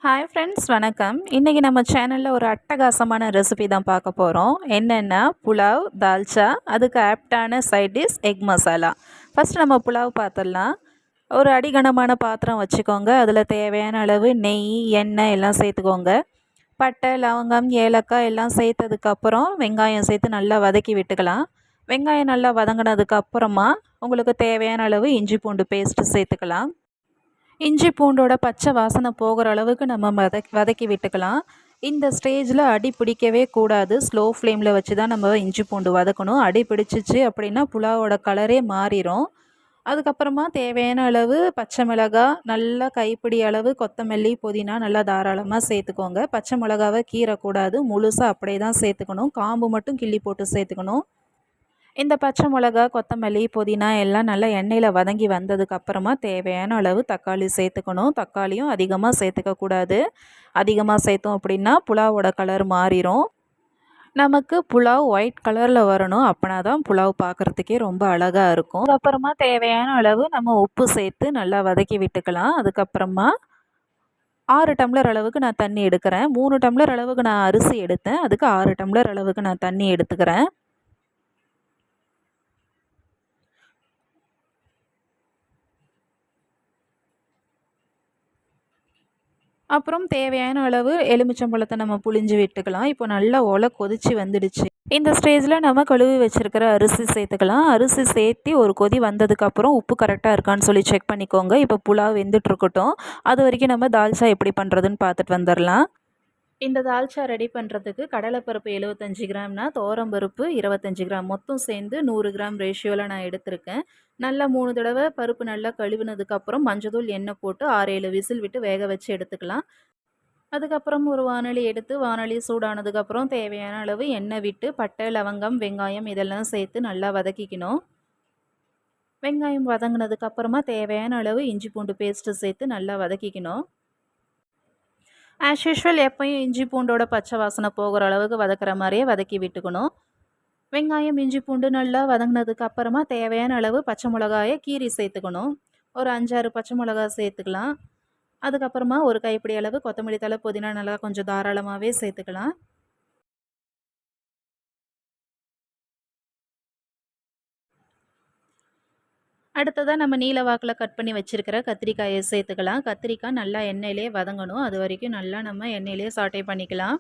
Hi friends, வணக்கம். இன்றைக்கி நம்ம சேனலில் ஒரு அட்டகாசமான ரெசிபி தான் பார்க்க போகிறோம். என்னென்னா புலாவ், தால்ச்சா, அதுக்கு ஆப்டான side dish egg masala. First நம்ம புலாவ் பார்த்துடலாம். ஒரு அடிகனமான பாத்திரம் வச்சுக்கோங்க. அதில் தேவையான அளவு நெய், எண்ணெய் எல்லாம் சேர்த்துக்கோங்க. பட்டை, லவங்கம், ஏலக்காய் எல்லாம் சேர்த்ததுக்கப்புறம் வெங்காயம் சேர்த்து நல்லா வதக்கி விட்டுக்கலாம். வெங்காயம் நல்லா வதங்கினதுக்கப்புறமா உங்களுக்கு தேவையான அளவு இஞ்சி பூண்டு பேஸ்ட்டு சேர்த்துக்கலாம். இஞ்சி பூண்டோட பச்சை வாசனை போகிற அளவுக்கு நம்ம வதக்கி விட்டுக்கலாம். இந்த ஸ்டேஜில் அடி பிடிக்கவே கூடாது. ஸ்லோ ஃப்ளேமில் வச்சு தான் நம்ம இஞ்சி பூண்டு வதக்கணும். அடி பிடிச்சிச்சு அப்படின்னா புலாவோட கலரே மாறிடும். அதுக்கப்புறமா தேவையான அளவு பச்சை மிளகாய், நல்லா கைப்பிடி அளவு கொத்தமல்லி, புதினா நல்லா தாராளமாக சேர்த்துக்கோங்க. பச்சை மிளகாவை கீறக்கூடாது, முழுசாக அப்படியே தான் சேர்த்துக்கணும். காம்பு மட்டும் கிள்ளி போட்டு சேர்த்துக்கணும். இந்த பச்சை மிளகா, கொத்தமல்லி, புதினா எல்லாம் நல்லா எண்ணெயில் வதங்கி வந்ததுக்கப்புறமா தேவையான அளவு தக்காளி சேர்த்துக்கணும். தக்காளியும் அதிகமாக சேர்த்துக்கக்கூடாது. அதிகமாக சேர்த்தோம் அப்படின்னா புலாவோட கலர் மாறிடும். நமக்கு புலாவ் ஒயிட் கலரில் வரணும். அப்படின்னா தான் புலாவ் பார்க்குறதுக்கே ரொம்ப அழகாக இருக்கும். அதுக்கப்புறமா தேவையான அளவு நம்ம உப்பு சேர்த்து நல்லா வதக்கி விட்டுக்கலாம். அதுக்கப்புறமா 6 டம்ளர் அளவுக்கு நான் தண்ணி எடுக்கிறேன். 3 டம்ளர் அளவுக்கு நான் அரிசி எடுத்தேன். அதுக்கு 6 டம்ளர் அளவுக்கு நான் தண்ணி எடுத்துக்கிறேன். அப்புறம் தேவையான அளவு எலுமிச்சம்பழத்தை நம்ம புழிஞ்சு விட்டுக்கலாம். இப்போ நல்லா கொதிச்சு வந்துடுச்சு. இந்த ஸ்டேஜில் நம்ம கழுவி வச்சுருக்கிற அரிசி சேர்த்துக்கலாம். அரிசி சேர்த்து ஒரு கொதி வந்ததுக்கப்புறம் உப்பு கரெக்டாக இருக்கான்னு சொல்லி செக் பண்ணிக்கோங்க. இப்போ புலாவ் வெந்துட்டுருக்கட்டும். அது வரைக்கும் நம்ம தால்ச்சா எப்படி பண்ணுறதுன்னு பார்த்துட்டு வந்துடலாம். இந்த தால்ச்சா ரெடி பண்ணுறதுக்கு கடலைப்பருப்பு 75 கிராம்னா, துவரம்பருப்பு 25 கிராம், மொத்தம் சேர்ந்து 100 கிராம் ரேஷியோவில் நான் எடுத்திருக்கேன். நல்லா 3 தடவை பருப்பு நல்லா கழுவினதுக்கப்புறம் மஞ்சத்தூள், எண்ணெய் போட்டு 6-7 விசில் விட்டு வேக வச்சு எடுத்துக்கலாம். அதுக்கப்புறம் ஒரு வானொலி எடுத்து வானொலி சூடானதுக்கப்புறம் தேவையான அளவு எண்ணெய் விட்டு பட்டை, லவங்கம், வெங்காயம் இதெல்லாம் சேர்த்து நல்லா வதக்கிக்கணும். வெங்காயம் வதங்கினதுக்கப்புறமா தேவையான அளவு இஞ்சி பூண்டு பேஸ்ட்டு சேர்த்து நல்லா வதக்கிக்கணும். ஆஸ் யூஷுவல் எப்போயும் இஞ்சி பூண்டோட பச்சை வாசனை போகிற அளவுக்கு வதக்கிற மாதிரியே வதக்கி விட்டுக்கணும். வெங்காயம், இஞ்சி பூண்டு நல்லா வதங்கினதுக்கு அப்புறமா தேவையான அளவு பச்சை மிளகாயை கீரி சேர்த்துக்கணும். ஒரு 5-6 பச்சை மிளகாய் சேர்த்துக்கலாம். அதுக்கப்புறமா ஒரு கைப்பிடி அளவு கொத்தமல்லி தழை, புதினா நல்லா கொஞ்சம் தாராளமாகவே சேர்த்துக்கலாம். அடுத்ததாக நம்ம நீல வாக்கில் கட் பண்ணி வச்சுருக்கிற கத்திரிக்காயை சேர்த்துக்கலாம். கத்திரிக்காய் நல்லா எண்ணெயிலே வதங்கணும். அது வரைக்கும் நல்லா நம்ம எண்ணெயிலே சாட்டே பண்ணிக்கலாம்.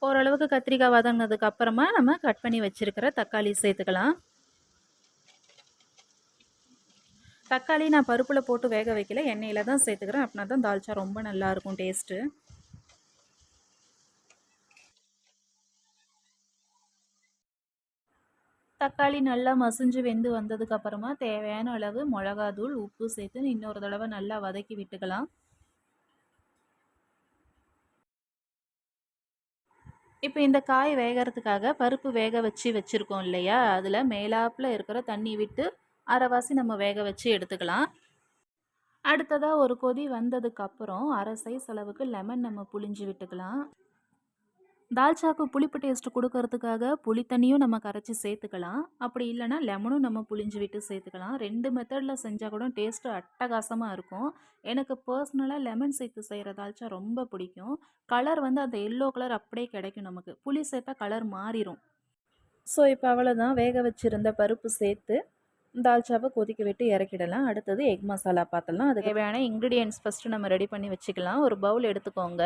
ஓரளவுக்கு கத்திரிக்காய் வதங்கினதுக்கு அப்புறமா நம்ம கட் பண்ணி வச்சுருக்கிற தக்காளி சேர்த்துக்கலாம். தக்காளி நான் பருப்பில் போட்டு வேக வைக்கல, எண்ணெயில் தான் சேர்த்துக்கிறேன். அப்படின்னா தான் தால்ச்சா ரொம்ப நல்லாயிருக்கும் டேஸ்ட்டு. தக்காளி நல்லா மசிஞ்சு வெந்து வந்ததுக்கப்புறமா தேவையான அளவு மிளகாத்தூள், உப்பு சேர்த்து இன்னொரு தடவை நல்லா வதக்கி விட்டுக்கலாம். இப்போ இந்த காய் வேகிறதுக்காக பருப்பு வேக வச்சுருக்கோம் இல்லையா, அதில் மேலாப்பில் இருக்கிற தண்ணி விட்டு அரைவாசி நம்ம வேக வச்சு எடுத்துக்கலாம். அடுத்ததாக ஒரு கொதி வந்ததுக்கப்புறம் அரை சைஸ் அளவுக்கு லெமன் நம்ம புழிஞ்சு விட்டுக்கலாம். தால்ச்சாக்கு புளிப்பு டேஸ்ட் கொடுக்கறதுக்காக புளி தண்ணியும் நம்ம கரைச்சி சேர்த்துக்கலாம். அப்படி இல்லைனா லெமனும் நம்ம புளிஞ்சு விட்டு சேர்த்துக்கலாம். 2 மெத்தடில் செஞ்சால் கூட டேஸ்ட்டு அட்டகாசமாக இருக்கும். எனக்கு பர்சனலாக லெமன் சேர்த்து செய்கிற தால்ச்சா ரொம்ப பிடிக்கும். கலர் அந்த எல்லோ கலர் அப்படியே கிடைக்கும் நமக்கு. புளி சேர்த்தா கலர் மாறிடும். ஸோ இப்போ அவ்வளோதான், வேக வச்சுருந்த பருப்பு சேர்த்து தால்ச்சாவை கொதிக்க விட்டு இறக்கிடலாம். அடுத்தது எக் மசாலா பார்த்துடலாம். அதுக்கு தேவையான இன்க்ரீடியன்ட்ஸ் ஃபஸ்ட்டு நம்ம ரெடி பண்ணி வச்சுக்கலாம். ஒரு பவுல் எடுத்துக்கோங்க.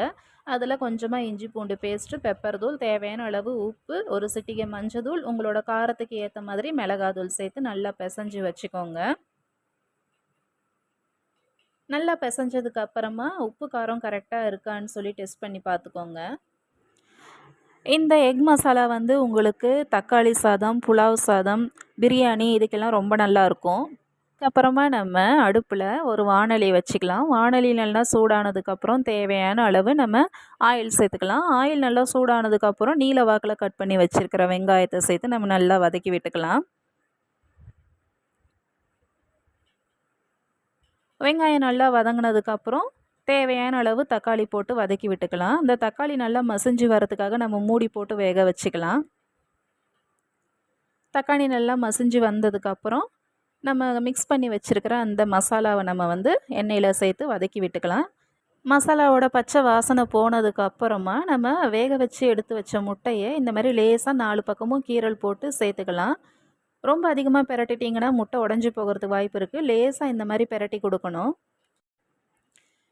அதில் கொஞ்சமாக இஞ்சி பூண்டு பேஸ்ட்டு, பெப்பர் தூள், தேவையான அளவு உப்பு, ஒரு சிட்டிகை மஞ்சள், உங்களோட காரத்துக்கு ஏற்ற மாதிரி மிளகாத்தூள் சேர்த்து நல்லா பிசைஞ்சு வச்சுக்கோங்க. நல்லா பிசைஞ்சதுக்கு அப்புறமா உப்பு காரம் கரெக்டாக இருக்கான்னு சொல்லி டெஸ்ட் பண்ணி பார்த்துக்கோங்க. இந்த எக் மசாலா உங்களுக்கு தக்காளி சாதம், புலாவ் சாதம், பிரியாணி இதுக்கெல்லாம் ரொம்ப நல்லாயிருக்கும். அப்புறமா நம்ம அடுப்பில் ஒரு வாணலி வச்சுக்கலாம். வாணலி நல்லா சூடானதுக்கப்புறம் தேவையான அளவு நம்ம ஆயில் சேர்த்துக்கலாம். ஆயில் நல்லா சூடானதுக்கப்புறம் நீல வாக்கில் கட் பண்ணி வச்சுருக்கிற வெங்காயத்தை சேர்த்து நம்ம நல்லா வதக்கி விட்டுக்கலாம். வெங்காயம் நல்லா வதங்கினதுக்கப்புறம் தேவையான அளவு தக்காளி போட்டு வதக்கி விட்டுக்கலாம். அந்த தக்காளி நல்லா மசிஞ்சு வரதுக்காக நம்ம மூடி போட்டு வேக வச்சுக்கலாம். தக்காளி நல்லா மசிஞ்சு வந்ததுக்கப்புறம் நம்ம மிக்ஸ் பண்ணி வச்சுருக்கிற அந்த மசாலாவை நம்ம எண்ணெயில் சேர்த்து வதக்கி விட்டுக்கலாம். மசாலாவோட பச்சை வாசனை போனதுக்கு அப்புறமா நம்ம வேக வச்சு எடுத்து வச்ச முட்டையை இந்த மாதிரி லேசாக 4 பக்கமும் கீறல் போட்டு சேர்த்துக்கலாம். ரொம்ப அதிகமாக பெரட்டிட்டிங்கன்னா முட்டை உடஞ்சி போகிறதுக்கு வாய்ப்பு இருக்குது. லேசாக இந்த மாதிரி பெரட்டி கொடுக்கணும்.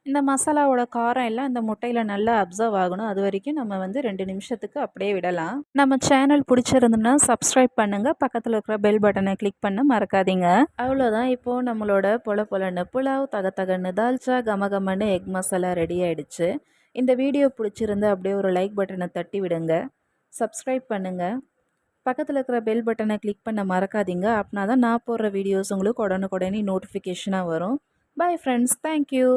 இந்த மசாலாவோட காரம் எல்லாம் இந்த முட்டையில் நல்லா அப்சர்வ் ஆகணும். அது வரைக்கும் நம்ம 2 நிமிஷத்துக்கு அப்படியே விடலாம். நம்ம சேனல் பிடிச்சிருந்துன்னா சப்ஸ்கிரைப் பண்ணுங்கள். பக்கத்தில் இருக்கிற பெல் பட்டனை கிளிக் பண்ண மறக்காதீங்க. அவ்வளோதான். இப்போது நம்மளோட பொலன்னு புலாவ், தகன்னு தால்ச்சா, கமகமன்னு எக் மசாலா ரெடி ஆகிடுச்சு. இந்த வீடியோ பிடிச்சிருந்தா அப்படியே ஒரு லைக் பட்டனை தட்டி விடுங்க. சப்ஸ்கிரைப் பண்ணுங்கள். பக்கத்தில் இருக்கிற பெல் பட்டனை கிளிக் பண்ண மறக்காதீங்க. அப்படின்னா தான் நான் போடுற வீடியோஸ் உங்களுக்கு உடனுக்குடனே நோட்டிஃபிகேஷனாக வரும். Bye friends. தேங்க்யூ.